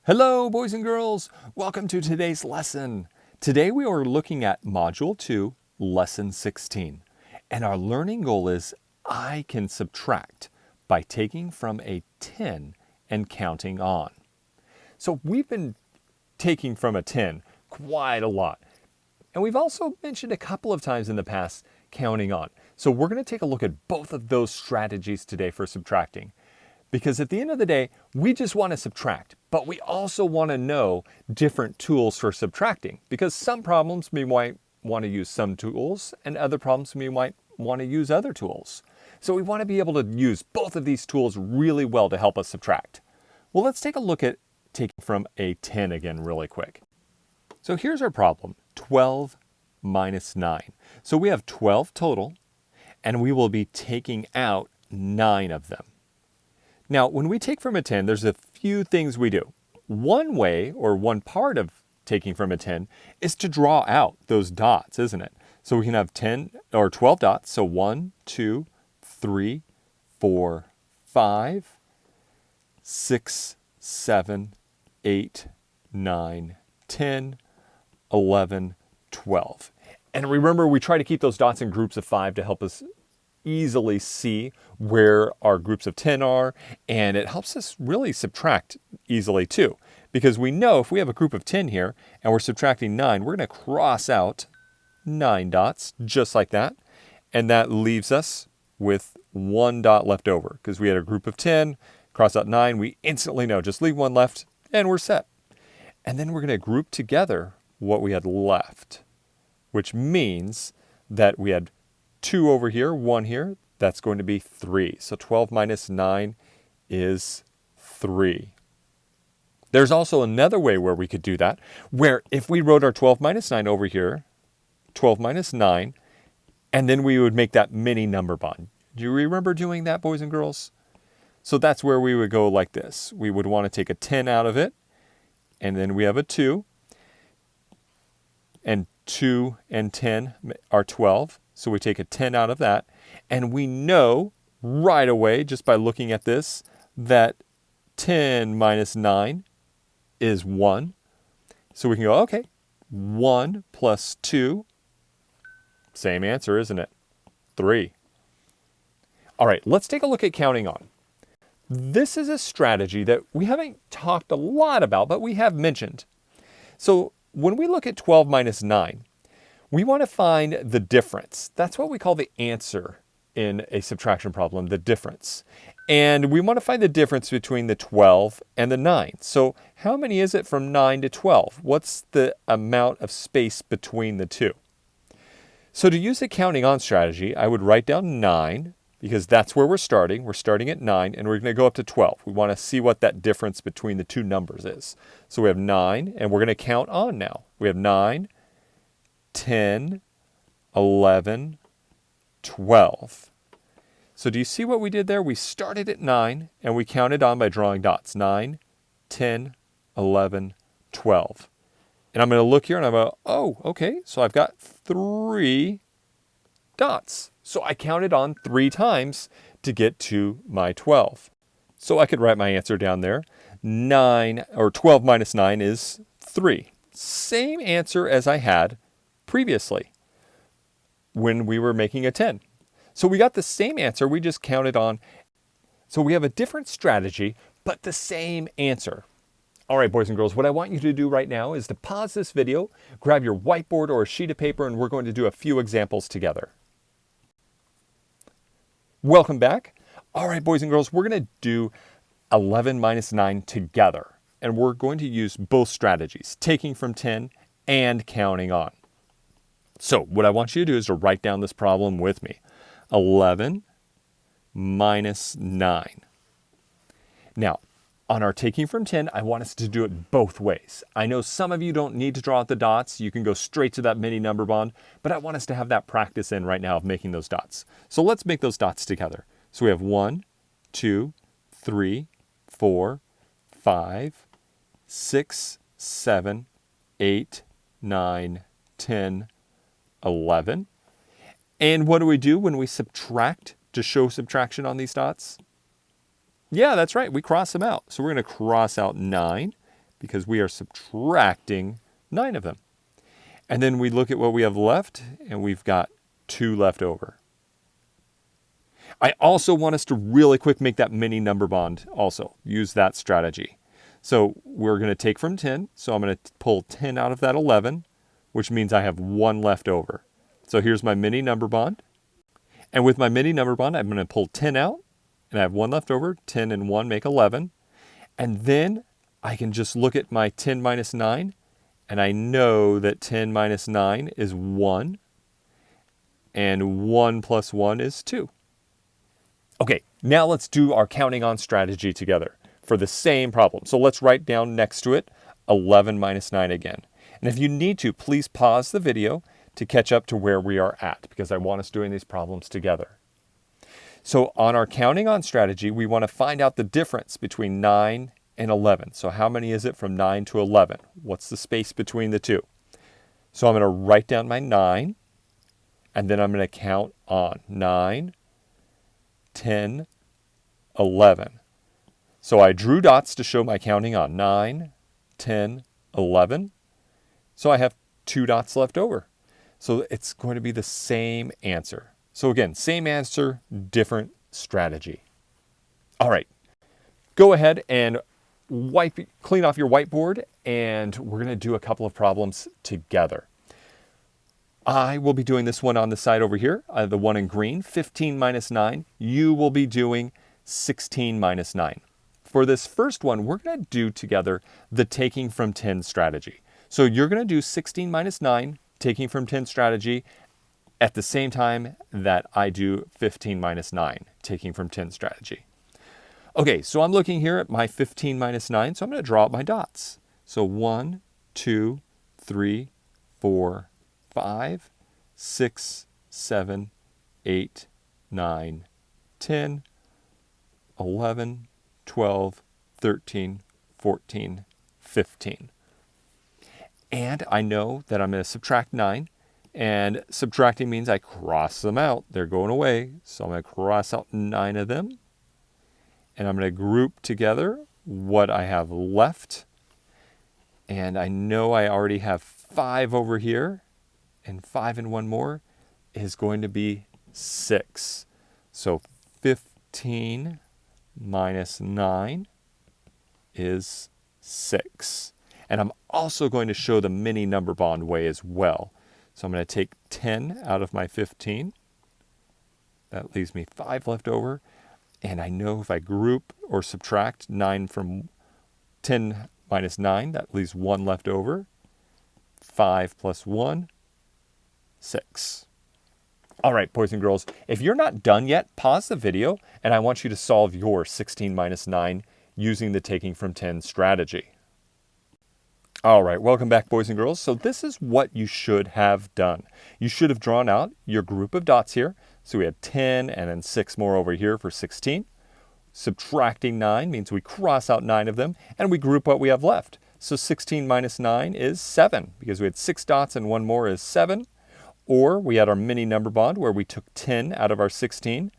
Hello, boys and girls. Welcome to today's lesson. Today we are looking at Module 2, Lesson 16. And our learning goal is I can subtract by taking from a 10 and counting on. So we've been taking from a 10 quite a lot. And we've also mentioned a couple of times in the past counting on. So we're going to take a look at both of those strategies today for subtracting. Because at the end of the day, we just want to subtract, but we also want to know different tools for subtracting. Because some problems we might want to use some tools, and other problems we might want to use other tools. So we want to be able to use both of these tools really well to help us subtract. Well, let's take a look at taking from a 10 again really quick. So here's our problem, 12 minus 9. So we have 12 total, and we will be taking out 9 of them. Now, when we take from a 10, there's a few things we do. One way, or one part of taking from a 10, is to draw out those dots, isn't it? So we can have 10 or 12 dots. So 1, 2, 3, 4, 5, 6, 7, 8, 9, 10, 11, 12. And remember, we try to keep those dots in groups of 5 to help us easily see where our groups of 10 are, and it helps us really subtract easily too, because we know if we have a group of 10 here and we're subtracting 9, we're going to cross out 9 dots just like that, and that leaves us with 1 dot left over because we had a group of 10, cross out 9, we instantly know, just leave 1 left and we're set. And then we're going to group together what we had left, which means that we had 2 over here, 1 here, that's going to be 3. So 12 minus 9 is 3. There's also another way where we could do that, where if we wrote our 12 minus 9 over here, 12 minus 9, and then we would make that mini number bond. Do you remember doing that, boys and girls? So that's where we would go like this. We would want to take a 10 out of it, and then we have a 2, and 2 and 10 are 12. So we take a 10 out of that, and we know right away, just by looking at this, that 10 minus 9 is 1. So we can go, okay, 1 plus 2, same answer, isn't it? 3. All right, let's take a look at counting on. This is a strategy that we haven't talked a lot about, but we have mentioned. So when we look at 12 minus 9, we want to find the difference. That's what we call the answer in a subtraction problem, the difference. And we want to find the difference between the 12 and the 9. So how many is it from 9 to 12? What's the amount of space between the two? So to use the counting on strategy, I would write down 9 because that's where we're starting. We're starting at 9 and we're going to go up to 12. We want to see what that difference between the two numbers is. So we have 9 and we're going to count on now. We have 9, 10, 11, 12. So do you see what we did there? We started at 9 and we counted on by drawing dots. 9, 10, 11, 12. And I'm going to look here and I'm going to, oh, okay, so I've got 3 dots. So I counted on 3 times to get to my 12. So I could write my answer down there. 9 or 12 minus 9 is 3. Same answer as I had previously when we were making a 10. So we got the same answer, we just counted on. So we have a different strategy, but the same answer. All right, boys and girls, what I want you to do right now is to pause this video, grab your whiteboard or a sheet of paper, and we're going to do a few examples together. Welcome back. All right, boys and girls, we're going to do 11 minus 9 together. And we're going to use both strategies, taking from 10 and counting on. So what I want you to do is to write down this problem with me. 11 minus 9. Now, on our taking from 10, I want us to do it both ways. I know some of you don't need to draw out the dots. You can go straight to that mini number bond, but I want us to have that practice in right now of making those dots. So let's make those dots together. So we have 1, 2, 3, 4, 5, 6, 7, 8, 9, 10, 11. And what do we do when we subtract to show subtraction on these dots? Yeah, that's right. We cross them out. So we're going to cross out 9 because we are subtracting 9 of them. And then we look at what we have left, and we've got 2 left over. I also want us to really quick make that mini number bond also. Use that strategy. So we're going to take from 10. So I'm going to pull 10 out of that 11, which means I have 1 left over. So here's my mini number bond. And with my mini number bond, I'm going to pull 10 out, and I have 1 left over. 10 and 1 make 11. And then I can just look at my 10 minus 9, and I know that 10 minus 9 is 1, and 1 plus 1 is 2. Okay, now let's do our counting on strategy together for the same problem. So let's write down next to it 11 minus 9 again. And if you need to, please pause the video to catch up to where we are at, because I want us doing these problems together. So on our counting on strategy, we want to find out the difference between 9 and 11. So how many is it from 9 to 11? What's the space between the two? So I'm going to write down my 9, and then I'm going to count on 9, 10, 11. So I drew dots to show my counting on 9, 10, 11. So I have 2 dots left over. So it's going to be the same answer. So again, same answer, different strategy. All right, go ahead and clean off your whiteboard, and we're going to do a couple of problems together. I will be doing this one on the side over here, the one in green, 15 minus 9. You will be doing 16 minus 9. For this first one, we're going to do together the taking from 10 strategy. So you're going to do 16 minus 9, taking from 10 strategy, at the same time that I do 15 minus 9, taking from 10 strategy. Okay, so I'm looking here at my 15 minus 9, so I'm going to draw out my dots. So 1, 2, 3, 4, 5, 6, 7, 8, 9, 10, 11, 12, 13, 14, 15. And I know that I'm going to subtract 9. And subtracting means I cross them out. They're going away. So I'm going to cross out 9 of them. And I'm going to group together what I have left. And I know I already have 5 over here. And 5 and 1 more is going to be 6. So 15 minus 9 is 6. And I'm also going to show the mini number bond way as well. So I'm going to take 10 out of my 15. That leaves me 5 left over. And I know if I group or subtract 9 from 10 minus 9, that leaves 1 left over. 5 plus 1, 6. All right, boys and girls, if you're not done yet, pause the video, and I want you to solve your 16 minus 9 using the taking from 10 strategy. All right, welcome back, boys and girls. So this is what you should have done. You should have drawn out your group of dots here. So we had 10 and then 6 more over here for 16. Subtracting 9 means we cross out 9 of them, and we group what we have left. So 16 minus 9 is 7, because we had 6 dots and 1 more is 7. Or we had our mini number bond where we took 10 out of our 16,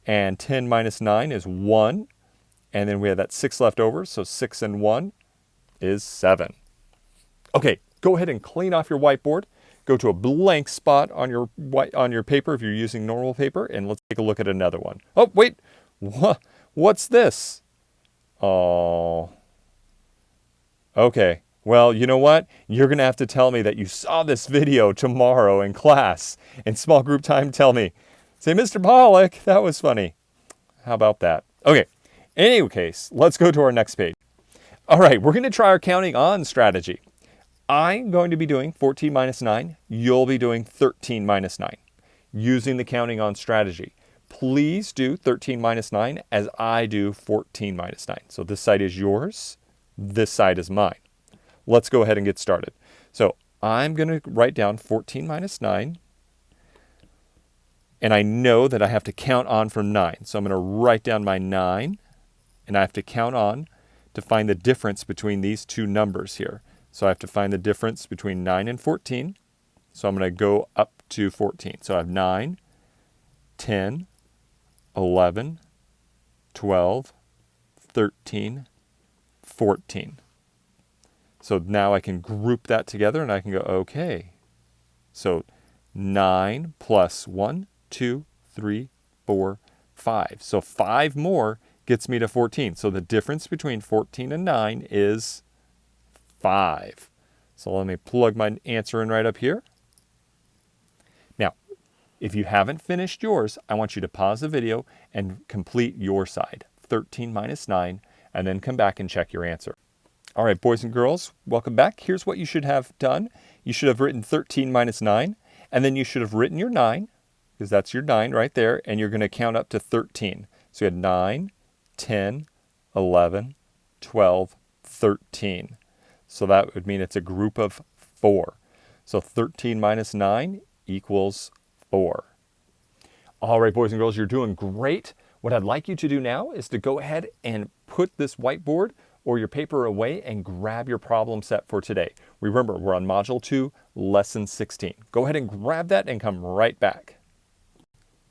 and 10 minus 9 is 1. And then we had that 6 left over, so 6 and 1 is 7. Okay, go ahead and clean off your whiteboard. Go to a blank spot on your paper if you're using normal paper, and let's take a look at another one. Oh, wait, what's this? Oh, okay. Well, you know what? You're going to have to tell me that you saw this video tomorrow in class. In small group time, tell me. Say, Mr. Pollock, that was funny. How about that? Okay, in any case, let's go to our next page. All right, we're going to try our counting on strategy. I'm going to be doing 14 minus 9. You'll be doing 13 minus 9 using the counting on strategy. Please do 13 minus 9 as I do 14 minus 9. So this side is yours. This side is mine. Let's go ahead and get started. So I'm going to write down 14 minus 9. And I know that I have to count on from 9. So I'm going to write down my 9. And I have to count on to find the difference between these two numbers here. So I have to find the difference between 9 and 14. So I'm going to go up to 14. So I have 9, 10, 11, 12, 13, 14. So now I can group that together and I can go, okay. So 9 plus 1, 2, 3, 4, 5. So 5 more gets me to 14. So the difference between 14 and 9 is 5. So let me plug my answer in right up here. Now, if you haven't finished yours, I want you to pause the video and complete your side. 13 minus 9, and then come back and check your answer. All right, boys and girls, welcome back. Here's what you should have done. You should have written 13 minus 9, and then you should have written your 9, because that's your 9 right there, and you're going to count up to 13. So you had 9, 10, 11, 12, 13. So that would mean it's a group of 4. So 13 minus 9 equals 4. All right, boys and girls, you're doing great. What I'd like you to do now is to go ahead and put this whiteboard or your paper away and grab your problem set for today. Remember, we're on Module 2, Lesson 16. Go ahead and grab that and come right back.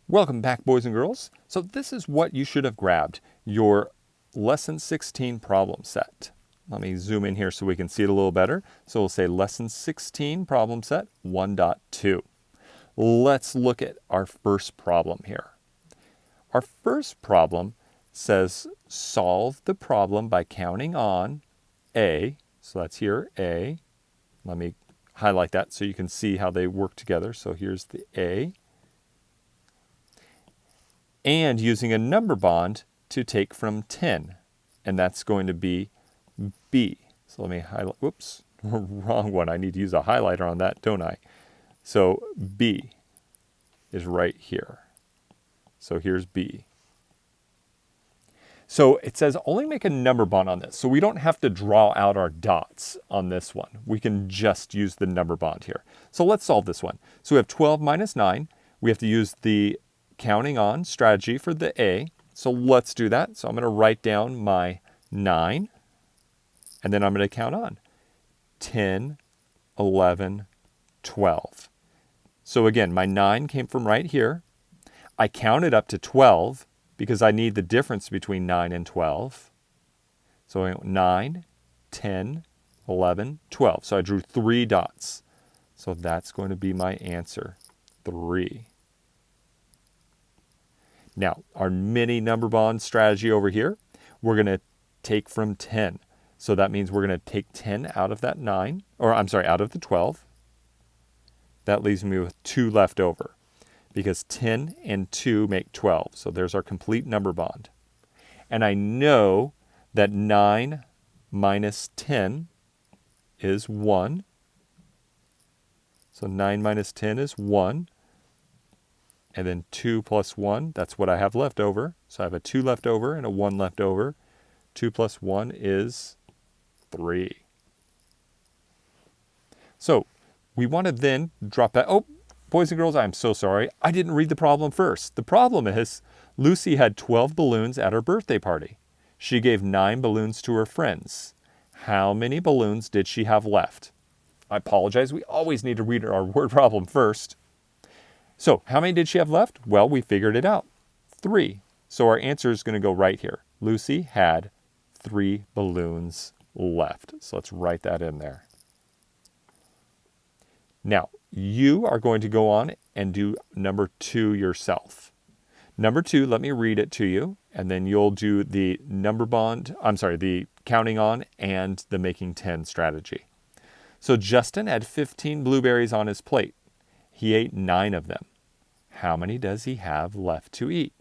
Welcome back, boys and girls. So this is what you should have grabbed, your Lesson 16 problem set. Let me zoom in here so we can see it a little better. So we'll say Lesson 16 problem set 1.2. Let's look at our first problem here. Our first problem says solve the problem by counting on A. So that's here, A. Let me highlight that so you can see how they work together. So here's the A. And using a number bond to take from 10. And that's going to be B. So let me highlight, whoops, wrong one. I need to use a highlighter on that, don't I? So B is right here. So here's B. So it says only make a number bond on this. So we don't have to draw out our dots on this one. We can just use the number bond here. So let's solve this one. So we have 12 minus 9. We have to use the counting on strategy for the A. So let's do that. So I'm going to write down my 9. And then I'm going to count on 10, 11, 12. So again, my 9 came from right here. I counted up to 12 because I need the difference between 9 and 12. So I went 9, 10, 11, 12. So I drew 3 dots. So that's going to be my answer, 3. Now, our mini number bond strategy over here, we're going to take from 10. So that means we're going to take 10 out of that 9, or I'm sorry, out of the 12. That leaves me with 2 left over because 10 and 2 make 12. So there's our complete number bond. And I know that 9 minus 10 is 1. So 9 minus 10 is 1. And then 2 plus 1, that's what I have left over. So I have a 2 left over and a 1 left over. 2 plus 1 is 3. So we want to then drop that. Oh, boys and girls, I'm so sorry. I didn't read the problem first. The problem is Lucy had 12 balloons at her birthday party. She gave 9 balloons to her friends. How many balloons did she have left? I apologize. We always need to read our word problem first. So how many did she have left? Well, we figured it out. 3. So our answer is going to go right here. Lucy had 3 balloons left. So let's write that in there. Now, you are going to go on and do number 2 yourself. Number 2, let me read it to you, and then you'll do the the counting on and the making 10 strategy. So Justin had 15 blueberries on his plate. He ate 9 of them. How many does he have left to eat?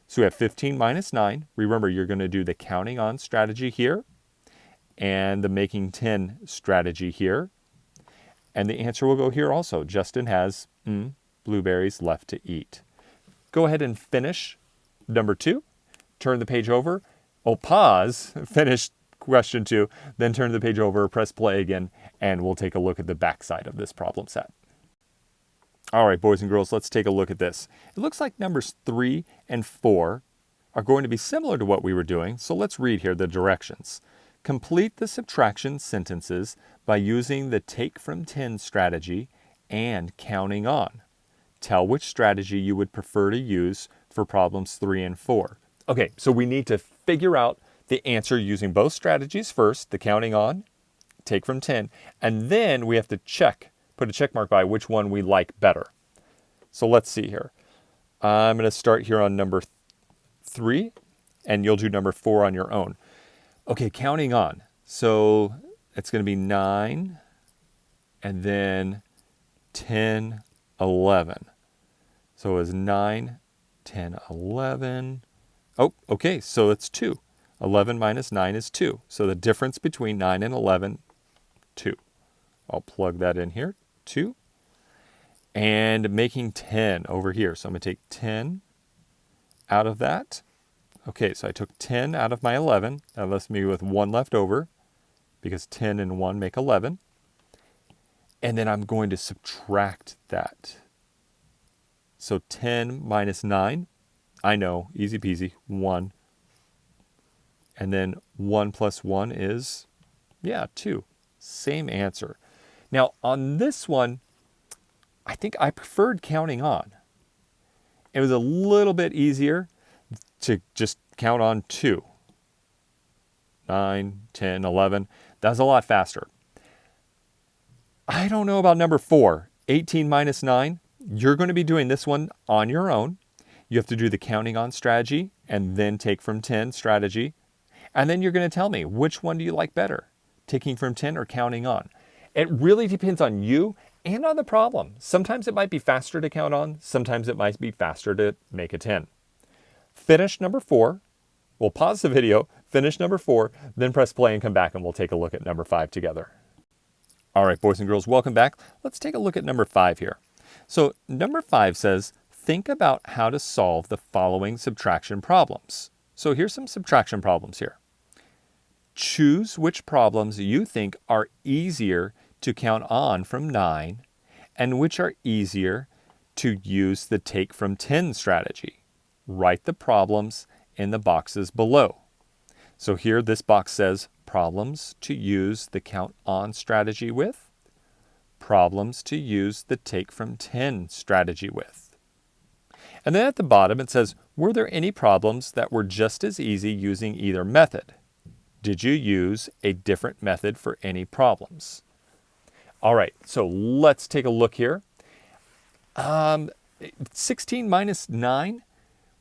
So we have 15 minus 9. Remember, you're going to do the counting on strategy here and the making 10 strategy here. And the answer will go here also. Justin has blueberries left to eat. Go ahead and finish number 2. Turn the page over. Oh, pause. Finish question 2. Then turn the page over, press play again, and we'll take a look at the back side of this problem set. All right, boys and girls, let's take a look at this. It looks like numbers 3 and 4 are going to be similar to what we were doing, so let's read here the directions. Complete the subtraction sentences by using the take from 10 strategy and counting on. Tell which strategy you would prefer to use for problems 3 and 4. Okay, so we need to figure out the answer using both strategies first, the counting on, take from 10, and then we have to put a check mark by which one we like better. So let's see here. I'm going to start here on number 3, and you'll do number 4 on your own. Okay, counting on. So it's going to be 9, and then 10, 11. So it was 9, 10, 11. Oh, okay, so it's 2. 11 minus 9 is 2. So the difference between 9 and 11, 2. I'll plug that in here, 2. And making 10 over here. So I'm going to take 10 out of that. Okay, so I took 10 out of my 11. That left me with 1 left over because 10 and 1 make 11. And then I'm going to subtract that. So 10 minus 9, I know, easy peasy, 1. And then 1 plus 1 is, 2. Same answer. Now, on this one, I think I preferred counting on. It was a little bit easier to just count on 2. 9, 10, 11. That's a lot faster. I don't know about number 4, 18 minus 9. You're going to be doing this one on your own. You have to do the counting on strategy and then take from 10 strategy. And then you're going to tell me, which one do you like better? Taking from 10 or counting on? It really depends on you and on the problem. Sometimes it might be faster to count on. Sometimes it might be faster to make a 10. Finish number 4. We'll pause the video, finish number 4, then press play and come back and we'll take a look at number 5 together. All right, boys and girls, welcome back. Let's take a look at number 5 here. So number 5 says, think about how to solve the following subtraction problems. So here's some subtraction problems here. Choose which problems you think are easier to count on from 9 and which are easier to use the take from 10 strategy. Write the problems in the boxes below. So here this box says problems to use the count on strategy with, problems to use the take from 10 strategy with. And then at the bottom it says, were there any problems that were just as easy using either method? Did you use a different method for any problems? All right, so let's take a look here. 16 minus 9.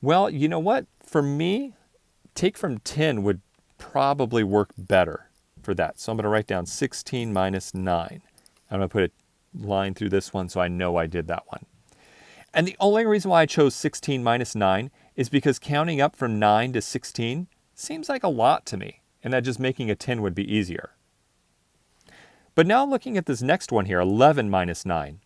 Well, you know what? For me, take from 10 would probably work better for that. So I'm going to write down 16 minus 9. I'm going to put a line through this one so I know I did that one. And the only reason why I chose 16 minus 9 is because counting up from 9 to 16 seems like a lot to me, and that just making a 10 would be easier. But now looking at this next one here, 11 minus 9,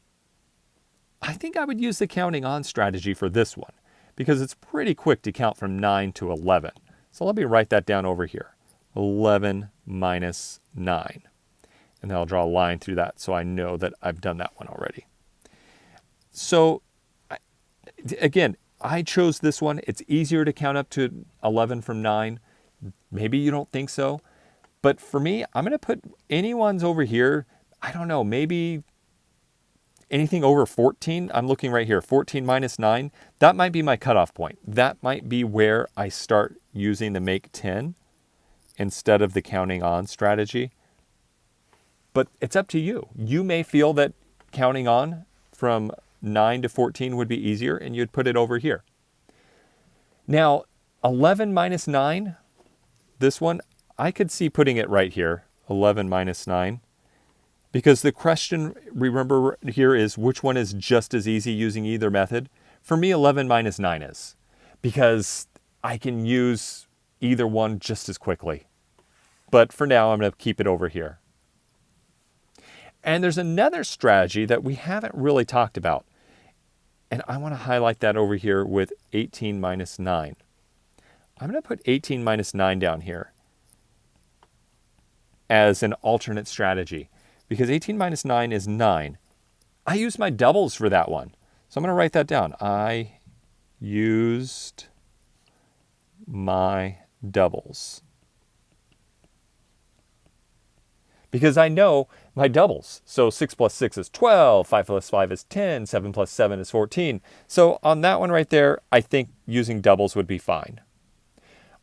I think I would use the counting on strategy for this one because it's pretty quick to count from 9 to 11. So let me write that down over here, 11 minus 9. And then I'll draw a line through that so I know that I've done that one already. So again, I chose this one. It's easier to count up to 11 from 9. Maybe you don't think so. But for me, I'm going to put any ones over here. I don't know, maybe anything over 14. I'm looking right here, 14 minus 9. That might be my cutoff point. That might be where I start using the make 10 instead of the counting on strategy. But it's up to you. You may feel that counting on from 9 to 14 would be easier and you'd put it over here. Now, 11 minus 9, this one, I could see putting it right here, 11 minus 9, because the question, remember here, is which one is just as easy using either method? For me, 11 minus 9 is, because I can use either one just as quickly. But for now, I'm going to keep it over here. And there's another strategy that we haven't really talked about, and I want to highlight that over here with 18 minus 9. I'm going to put 18 minus 9 down here as an alternate strategy because 18 minus 9 is 9. I used my doubles for that one. So I'm going to write that down. I used my doubles because I know my doubles. So 6 plus 6 is 12, 5 plus 5 is 10, 7 plus 7 is 14. So on that one right there, I think using doubles would be fine.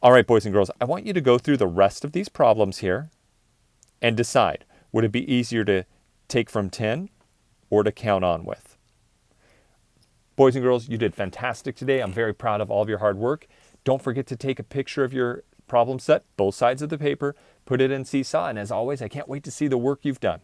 All right, boys and girls, I want you to go through the rest of these problems here and decide Would it be easier to take from 10 or to count on with? Boys and girls, you did fantastic today. I'm very proud of all of your hard work. Don't forget to take a picture of your problem set, both sides of the paper, put it in Seesaw, and as always, I can't wait to see the work you've done.